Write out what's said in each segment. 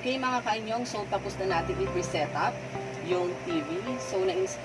Okay mga kaanyong, so tapos na natin i-preset up yung TV. So ayos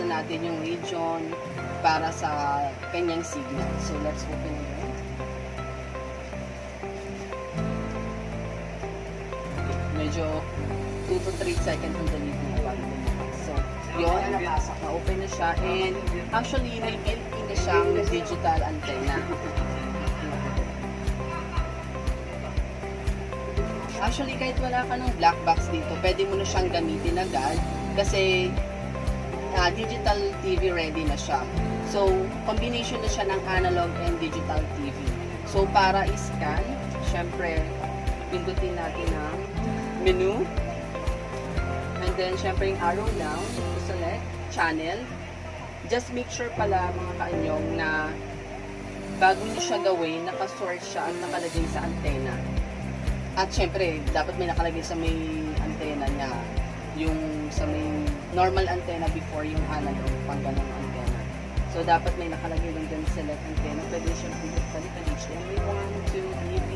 na natin yung region para sa kanyang signal. So let's open it. Medyo 2 to 3 seconds yung delete na bago lumakas. So yun, na-open na siya. And actually, may built-in na siyang digital antenna. Actually, kahit wala ka ng black box dito, pwede mo na siyang gamitin agad kasi digital TV ready na siya. So, combination na siya ng analog and digital TV. So, para i-scan, syempre, pindutin natin ang menu. And then, syempre, yung arrow down, select, channel. Just make sure pala, mga kaanyong, na bago nyo siya gawin, nakasort siya at nakalagay sa antenna. At syempre, dapat may nakalagay sa may antenna niya. Yung sa may normal antenna before yung analog, pang ganong antenna. So, dapat may nakalagay doon din select antenna. Pwede siya pindot sa HDMI 1, 2, EV.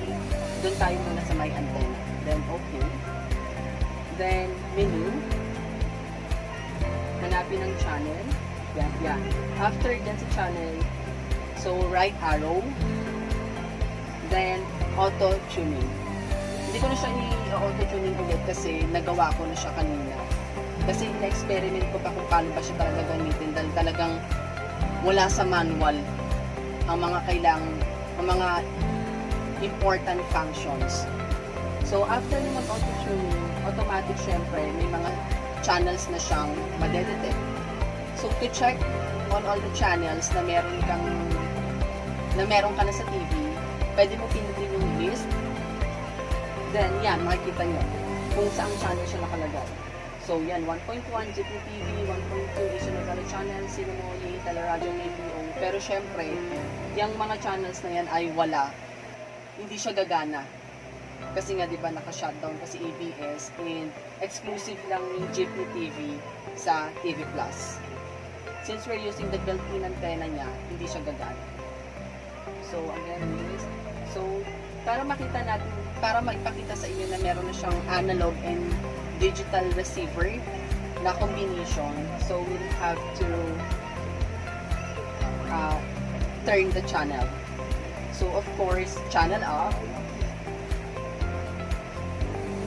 Doon tayo muna sa may antenna. Then, okay. Then, menu. Hanapin ang channel. Yan. After dyan sa channel, so, right arrow. Then, auto-tuning. Hindi ko na siya i-auto-tuning ulit kasi nagawa ko na siya kanina. Kasi na-experiment ko pa kung paano ba siya talaga gamitin dahil talagang wala sa manual ang mga important functions. So, after na mag-auto-tuning, automatic syempre, may mga channels na siyang madedetect. So, to check on all the channels na meron ka na sa TV, pwede mo pinutin yung list. Then, yan, makikita nyo kung saan channel siya nakalagay. So, yan, 1.1, GPTV, 1.2, Asian Nagala Channel, Cinemoli, Teleradyo, ABO. Pero, syempre, yung mga channels na yan ay wala. Hindi siya gagana. Kasi nga, di ba, naka-shutdown kasi ABS and exclusive lang yung GPTV sa TV Plus. Since we're using the built-in antenna niya, hindi siya gagana. So, again, so, para makita natin, para maipakita sa inyo na meron na siyang analog and digital receiver na combination. So, we have to turn the channel. So, of course, channel up.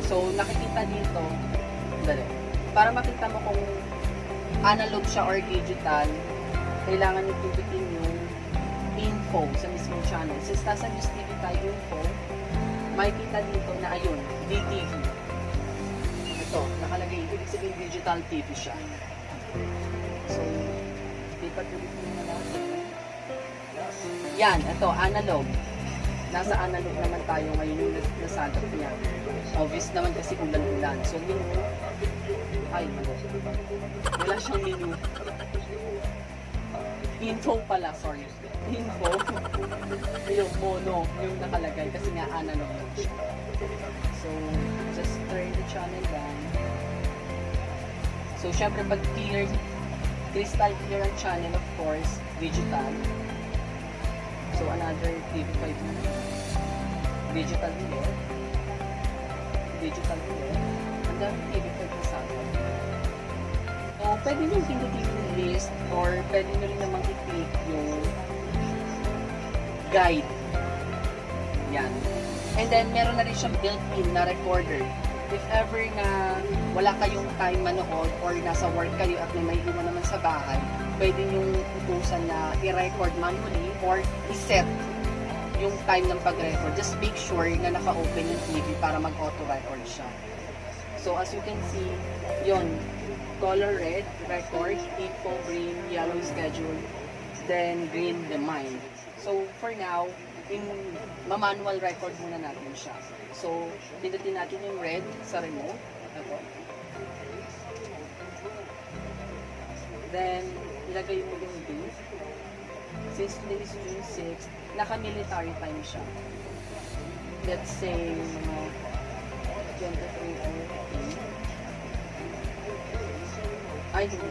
So, nakikita dito, para makita mo kung analog siya or digital, kailangan nyo pindutin yung info sa mismong channel. Since nasa News TV tayo info, makikita dito na ayun, DTV. Ito, nakalagay, ibig sabihin digital TV siya. So, lipat ulit mo na lang. Yan, ito, analog. Nasa analog naman tayo ngayon yung nasagap niya. Obvious naman kasi ulan-ulan. So, yung wala siyang menu. Info pala, sorry. Info. Yung mono, yung nakalagay kasi nga analog lang siya. So, just turn the channel down. So, syempre pag clear, crystal clear ang channel, of course, digital. So, another TV5 na. Digital ulit. Digital ulit. And then, TV5 na sana. So, pwede nyo pindutin yung list or pwede nyo rin namang i-click yung guide. Yan. And then, meron na rin siyang built-in na recorder. If ever na wala kayong time manood or nasa work kayo at may iwan naman sa bahay, pwede nyo utusan na i-record manually or i-set yung time ng pag-record. Just make sure na naka-open yung TV para mag-auto-record siya. So, as you can see, yon color red, record, info, green, yellow, schedule, then green, the mind. So, for now, ma-manual record muna natin siya. So, pindutin natin yung red sa remote. Ito. Then, ilagay mo yung date. Since today is June 6, naka-military time siya. Let's say, mga 23 or 8. Ay, hindi.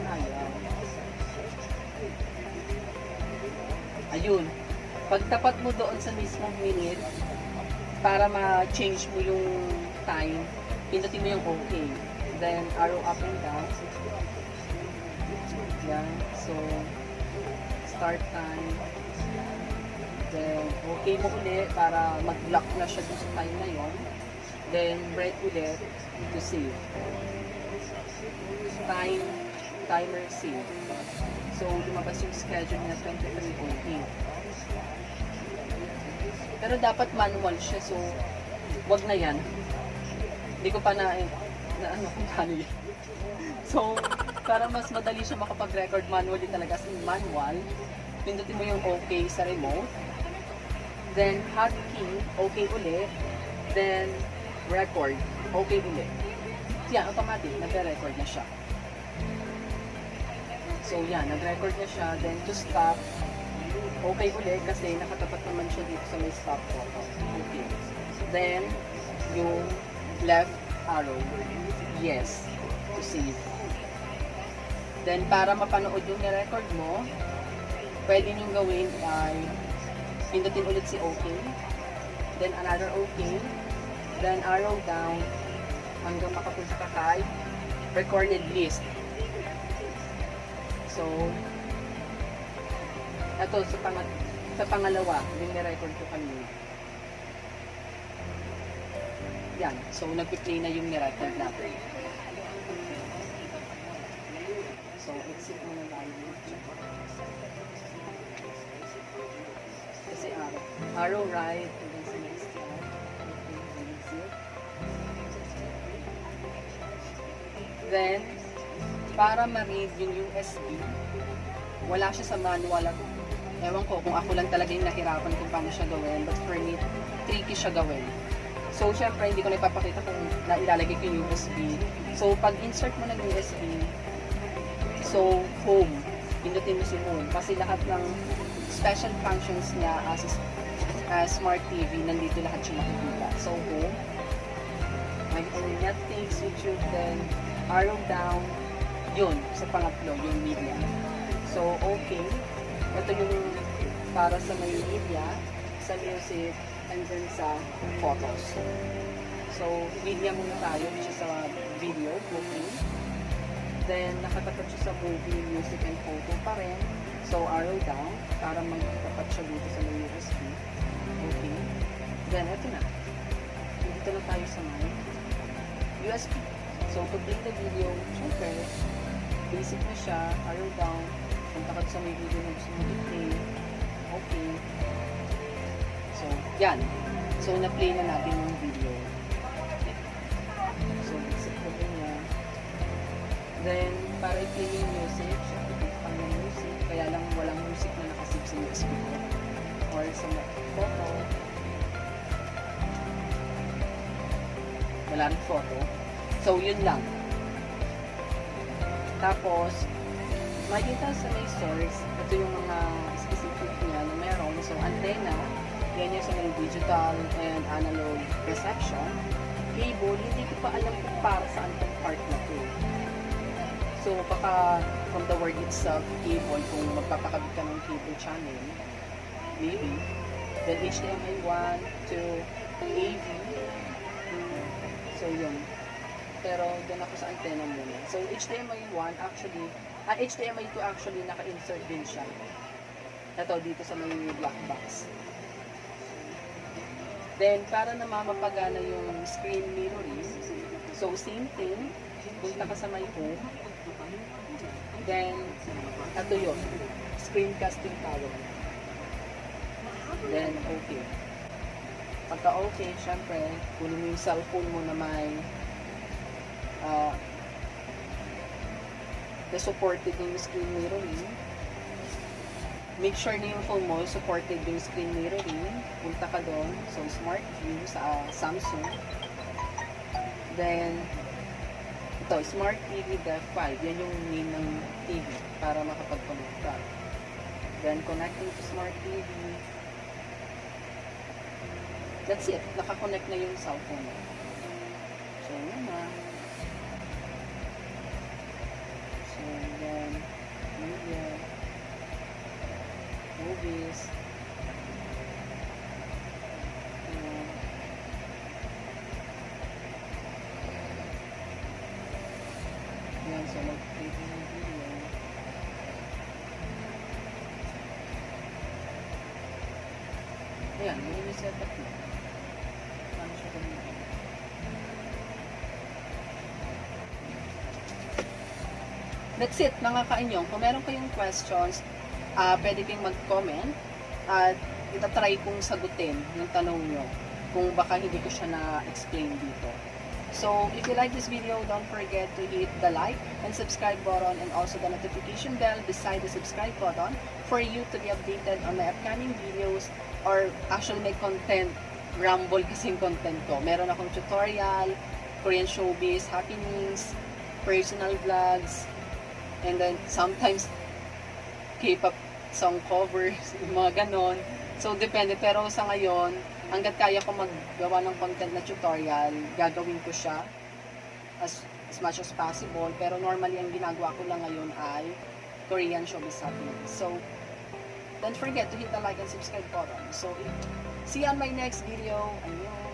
Ayaw. Ayun. Pagtapat mo doon sa mismong minute, para ma-change mo yung time, pindutin mo yung OK. Then, arrow up and down. Yan. So, start time. Then, OK mo ulit para mag-lock na siya dun sa time na yon. Then, break ulit to save. Timer save. So, lumabas yung schedule niya 23:08. Pero dapat manual siya. So, wag na yan. Hindi ko pa na ano kung paano yun. So, para mas madali siya makapag-record manually talaga as in manual, pindutin mo yung OK sa remote. Then, hotkey, OK ulit. Then, record, OK ulit. Yan, automatic, nagre-record na siya. So, yan, nag-record na siya. Then, to stop, OK ulit kasi nakatapat naman siya dito sa may stop photo. Okay. Then, yung left arrow, yes, to save. Then, para mapanood yung ni-record mo, pwede nyo gawin ay pindutin ulit si OK. Then, another OK. Then, arrow down hanggang makapunta ka kay recorded list. So, ito sa pangalawa, yung ni-record ko kanina. Yan. So, nagpi-play na yung ni-record natin. So, exit mo na lang. Kasi arrow right, and then sa next one. Okay, exit. Then, para ma-read yung USB, wala siya sa manual at ewan ko kung ako lang talaga yung nahirapan kung paano siya gawin, but for me, tricky siya gawin. So, syempre, hindi ko na ipapakita kung ilalagay ko yung USB. So, pag insert mo ng USB, so, home, pindutin mo si home. Kasi lahat ng special functions niya as Smart TV, nandito lahat siya makikita. So, home, Netflix, YouTube, then arrow down, yun, sa pangatlo, yung media. So, okay. Ito yung para sa may media, sa music, and then sa photos. So, media muna tayo, which is sa video, movie. Then, nakatapat siya sa movie, music, and photo pa rin. So, arrow down, para magtapat siya dito sa may USB. Okay. Then, ito na. Dito na tayo sa may USB. So, to play the video, syempre, basic na siya, arrow down, punta ka sa may video na gusto mo i-play. Okay. So, yan. So, na-play na natin yung video. So, exit ko din yan. Then, para i-play yung music, syempre, punta ka ng music, kaya lang walang music na nakasip sa USB ko. Or sa photo. Wala rin photo. So, yun lang. Tapos, makikita sa may source, ito yung mga specific niya na meron. So, antenna, yan yung sa may digital and analog reception. Cable, hindi ko pa alam kung para saan itong part na ito. So, baka from the word itself, cable, kung magpapakabit ka ng cable channel, maybe. Then, HDMI 1 to AV. So, yun. Pero doon ako sa antenna muna. So, HDMI 1 actually, HDMI 2 actually naka-insert din siya. Ito, dito sa may black box. Then, para na mamapagana yung screen mirroring, so same thing, punta ka sa my home. Then, ito yun, screencasting power. Then, okay. Pagka okay, syempre, kunin mo yung cellphone mo na may na supported yung screen mirroring. Make sure na yung phone mo supported yung screen mirroring. Punta ka doon. So, Smart View sa Samsung. Then, ito, Smart TV Def 5. Yan yung name ng TV para makapag-connect ka. Then, connecting to Smart TV. That's it. Nakakonect na yung cellphone mo. So, yun na. So, then, media, movies, Ayan, may setup na. Paano siya gamitin? That's it, mga kainyong. Kung meron kayong questions, pwede kayong mag-comment at itatry kong sagutin yung tanong nyo kung baka hindi ko siya na-explain dito. So, if you like this video, don't forget to hit the like and subscribe button and also the notification bell beside the subscribe button for you to be updated on my upcoming videos or actually may content, ramble kasing content ko. Meron akong tutorial, Korean showbiz, happenings, personal vlogs, and then sometimes K-pop song covers, mga ganon. So, depende. Pero sa ngayon, hanggat kaya ko maggawa ng content na tutorial, gagawin ko siya as much as possible. Pero normally, ang ginagawa ko lang ngayon ay Korean showbiz happenings. So, don't forget to hit the like and subscribe button. So, see you on my next video. Annyeong!